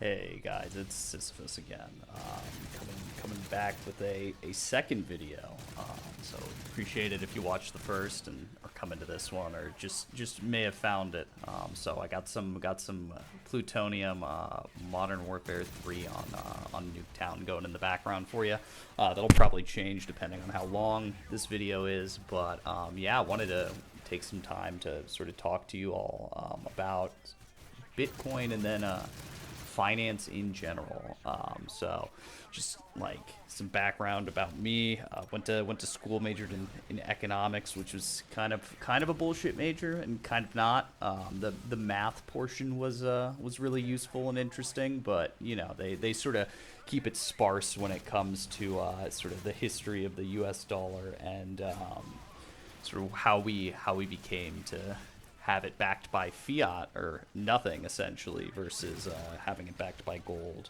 Hey guys, it's Sisyphus again. Coming back with a second video. So appreciate it if you watched the first and are coming to this one, or just may have found it. So I got some plutonium Modern Warfare 3 on Nuketown going in the background for you. That'll probably change depending on how long this video is, but yeah, I wanted to take some time to sort of talk to you all about Bitcoin and then finance in general. So just like some background about me. Went to school, majored in economics, which was kind of a bullshit major and kind of not. The math portion was really useful and interesting, but you know they sort of keep it sparse when it comes to sort of the history of the U.S. dollar and sort of how we became to have it backed by fiat or nothing essentially versus having it backed by gold.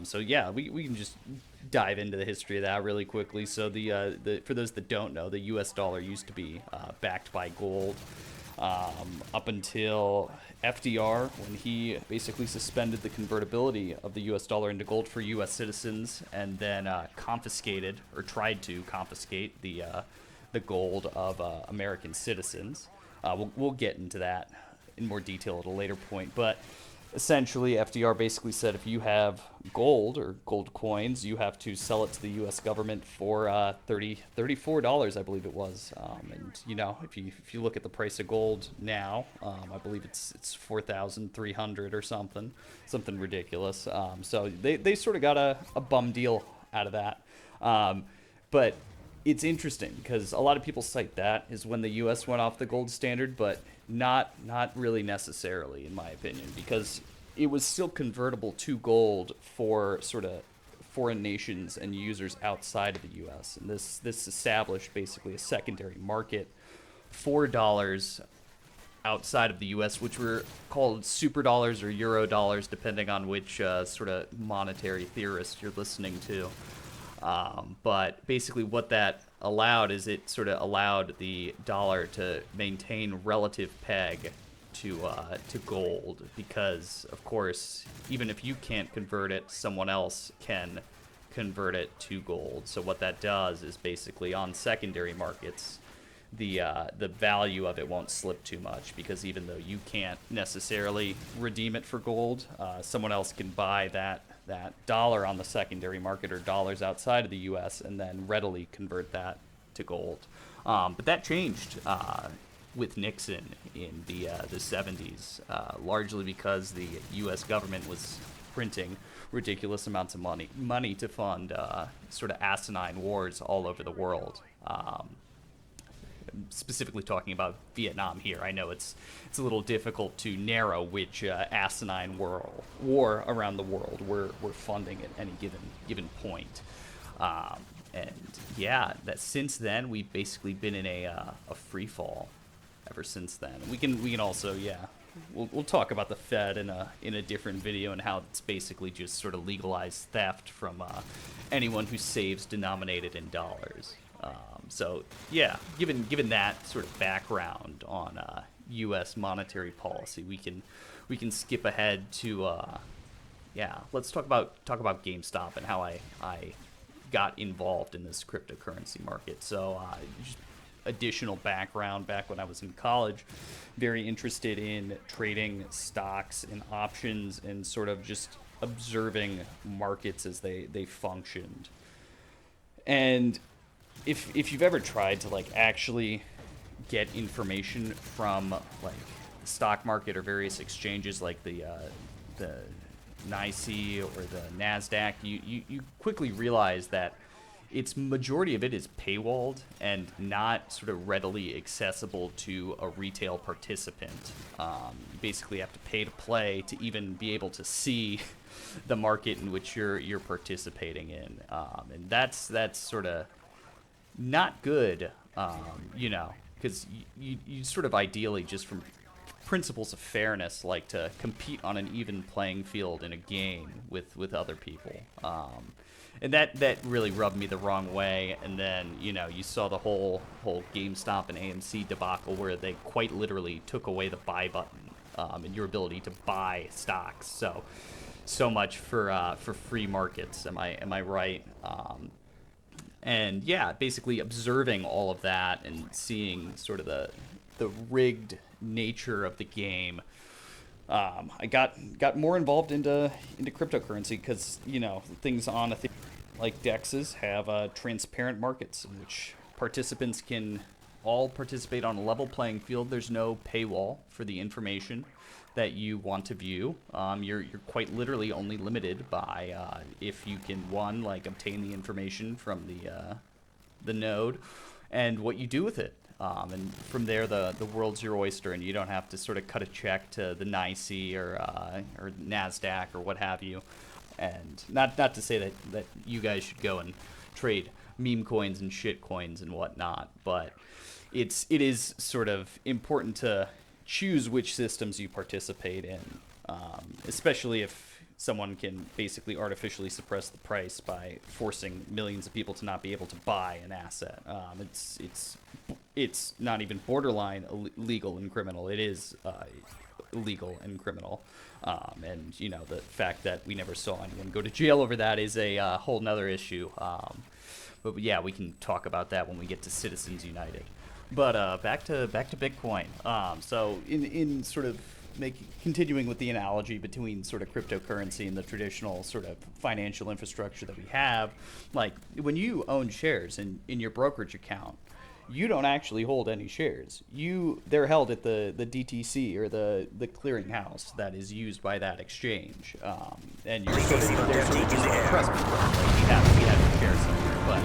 So yeah, we can just dive into the history of that really quickly. So the for those that don't know, the U.S. dollar used to be backed by gold up until FDR, when he basically suspended the convertibility of the U.S. dollar into gold for U.S. citizens, and then confiscated or tried to confiscate the gold of American citizens. We'll get into that in more detail at a later point, but essentially FDR basically said if you have gold or gold coins, you have to sell it to the U.S. government for $34, I believe it was. And you know, if you look at the price of gold now, I believe it's 4,300 or something ridiculous. So they sort of got a bum deal out of that. But it's interesting because a lot of people cite that as when the U.S. went off the gold standard, but not really necessarily, in my opinion, because it was still convertible to gold for sort of foreign nations and users outside of the U.S. And this established basically a secondary market for dollars outside of the U.S., which were called super dollars or euro dollars, depending on which sort of monetary theorist you're listening to. But basically what that allowed is it sort of allowed the dollar to maintain relative peg to gold, because of course even if you can't convert it, someone else can convert it to gold. So what that does is basically on secondary markets the value of it won't slip too much, because even though you can't necessarily redeem it for gold, someone else can buy that dollar on the secondary market or dollars outside of the U.S. and then readily convert that to gold. But that changed with Nixon in the 70s, largely because the U.S. government was printing ridiculous amounts of money to fund sort of asinine wars all over the world. Specifically talking about Vietnam here. I know it's a little difficult to narrow which asinine war around the world we're funding at any given point. And yeah, that since then we've basically been in a free fall ever since then. And we can also we'll talk about the Fed in a different video and how it's basically just sort of legalized theft from anyone who saves denominated in dollars. So yeah, given that sort of background on U.S. monetary policy, we can skip ahead to let's talk about GameStop and how I got involved in this cryptocurrency market. So just additional background: back when I was in college, very interested in trading stocks and options and sort of just observing markets as they functioned. And if you've ever tried to like actually get information from like the stock market or various exchanges like the NYSE or the NASDAQ, you quickly realize that its majority of it is paywalled and not sort of readily accessible to a retail participant. You basically have to pay to play to even be able to see the market in which you're participating in, and that's sort of not good, you know, because you sort of ideally, just from principles of fairness, like to compete on an even playing field in a game with other people. And that really rubbed me the wrong way. And then, you know, you saw the whole GameStop and AMC debacle where they quite literally took away the buy button and your ability to buy stocks. So so much for free markets. Am I right? And yeah, basically observing all of that and seeing sort of the rigged nature of the game. I got more involved into cryptocurrency because, you know, things on Ethereum like DEXs have transparent markets in which participants can all participate on a level playing field. There's no paywall for the information that you want to view. You're quite literally only limited by if you can, one, like obtain the information from the node and what you do with it. And from there, the world's your oyster, and you don't have to sort of cut a check to the NYSE or NASDAQ or what have you. And not to say that you guys should go and trade meme coins and shit coins and whatnot, but it is sort of important to choose which systems you participate in, especially if someone can basically artificially suppress the price by forcing millions of people to not be able to buy an asset. It's not even borderline legal and criminal. It is illegal and criminal. And, you know, the fact that we never saw anyone go to jail over that is a whole nother issue. But yeah, we can talk about that when we get to Citizens United. But back to Bitcoin. So in sort of continuing with the analogy between sort of cryptocurrency and the traditional sort of financial infrastructure that we have, like when you own shares in your brokerage account, you don't actually hold any shares. They're held at the DTC or the clearinghouse that is used by that exchange. And you're sort of there's a trust we have shares somewhere, but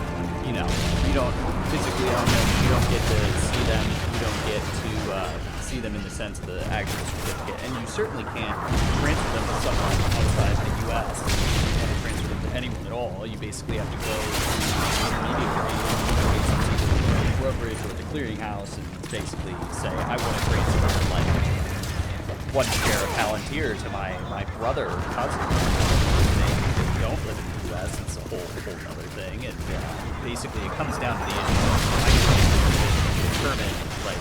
you know, you don't physically own them. You don't get to see them. You don't get to see them in the sense of the actual certificate, and you certainly can't transfer them to someone outside the U.S. If you want to transfer them to anyone at all, you basically have to go to an intermediary, brokerage or the clearinghouse, and basically say, I want to transfer like one share of Palantir to my brother or cousin. They don't live in the U.S. It's a whole other thing, and basically it comes down to the issue of I can determine like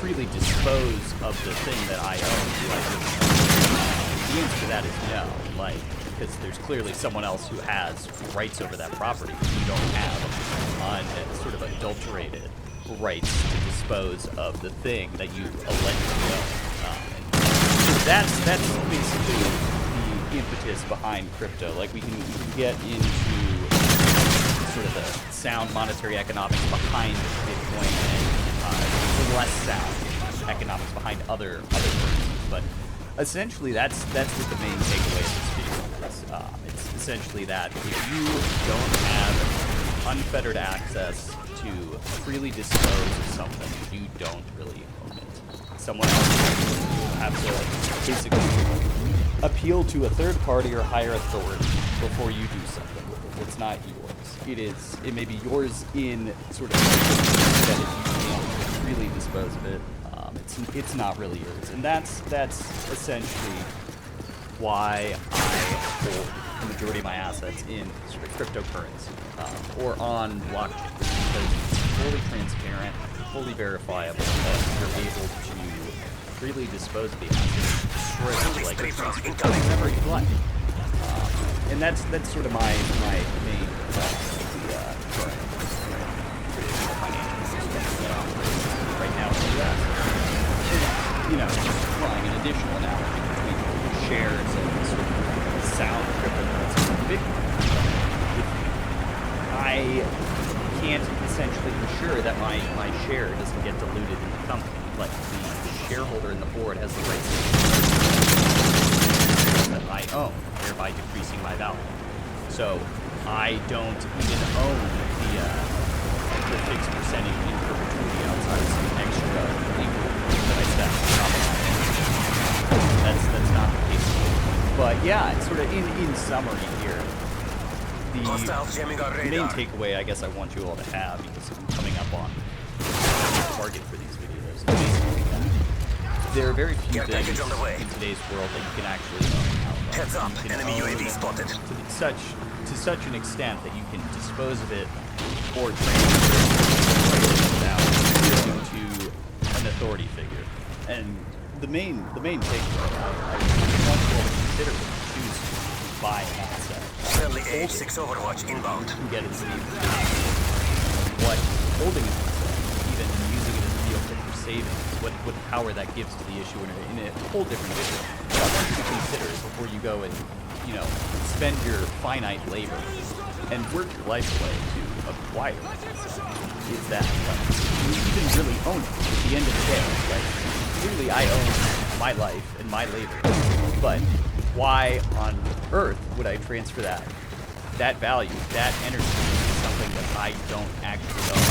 freely dispose of the thing that I own. The answer to that is no, like, because there's clearly someone else who has rights over that property. You don't have sort of adulterated rights to dispose of the thing that you allegedly own. And that's basically the impetus behind crypto. Like we can get into sort of the sound monetary economics behind Bitcoin and less sound economics behind other currencies, but essentially that's what the main takeaway of this video is. It's essentially that if you don't have unfettered access to freely dispose of something, you don't really own it. Someone else will have to basically appeal to a third party or higher authority before you do something. It's not yours. It may be yours in sort of that if you can't freely dispose of it, it's not really yours. And that's essentially why I hold the majority of my assets in sort of cryptocurrency or on blockchain, because it's fully transparent, fully verifiable, that you're able to freely dispose of the assets, destroy them, like whenever you like. And that's sort of my main current financial system that operates right now in the U.S. You know, applying an additional analogy between shares and sort of sound cryptocurrency. Bitcoin. I can't essentially ensure that my share doesn't get diluted in the company. Like the shareholder in the board has the rights that I own, thereby decreasing my value. So I don't even own the fixed percentage in perpetuity outside of some extra legal that I set on top of my head. That's not the case. But yeah, it's sort of in summary here. The main takeaway I guess I want you all to have, because I'm coming up on the target for these videos, is basically that there are very few things in today's world that you can actually own. Heads up, enemy UAV spotted. To such an extent that you can dispose of it or transfer it to an authority figure. And the main takeaway I want you all to consider when you choose buy an asset. Friendly AH-6 Overwatch inbound. You can get its name. What holding an asset, even using it as a vehicle for savings, what power that gives to the issuer in a whole different video. What I want you to consider before you go and, spend your finite labor and work your life away to acquire this asset is that, do you even really own it at the end of the day? Like, clearly I own my life and my labor, but why on earth would I transfer that value, that energy, to something that I don't actually own?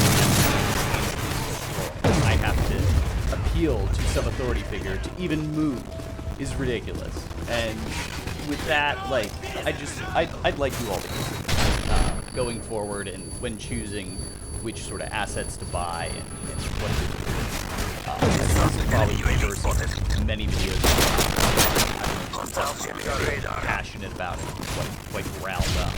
I have to appeal to some authority figure to even move is ridiculous. And with that, like, I'd like you all to consider going forward and when choosing which sort of assets to buy and what to do. This is probably the first of many videos I'm passionate about it, quite riled up.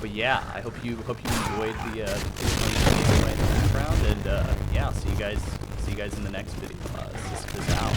But yeah, I hope you enjoyed the in the background, and yeah, I'll see you guys in the next video. Sisyphus out.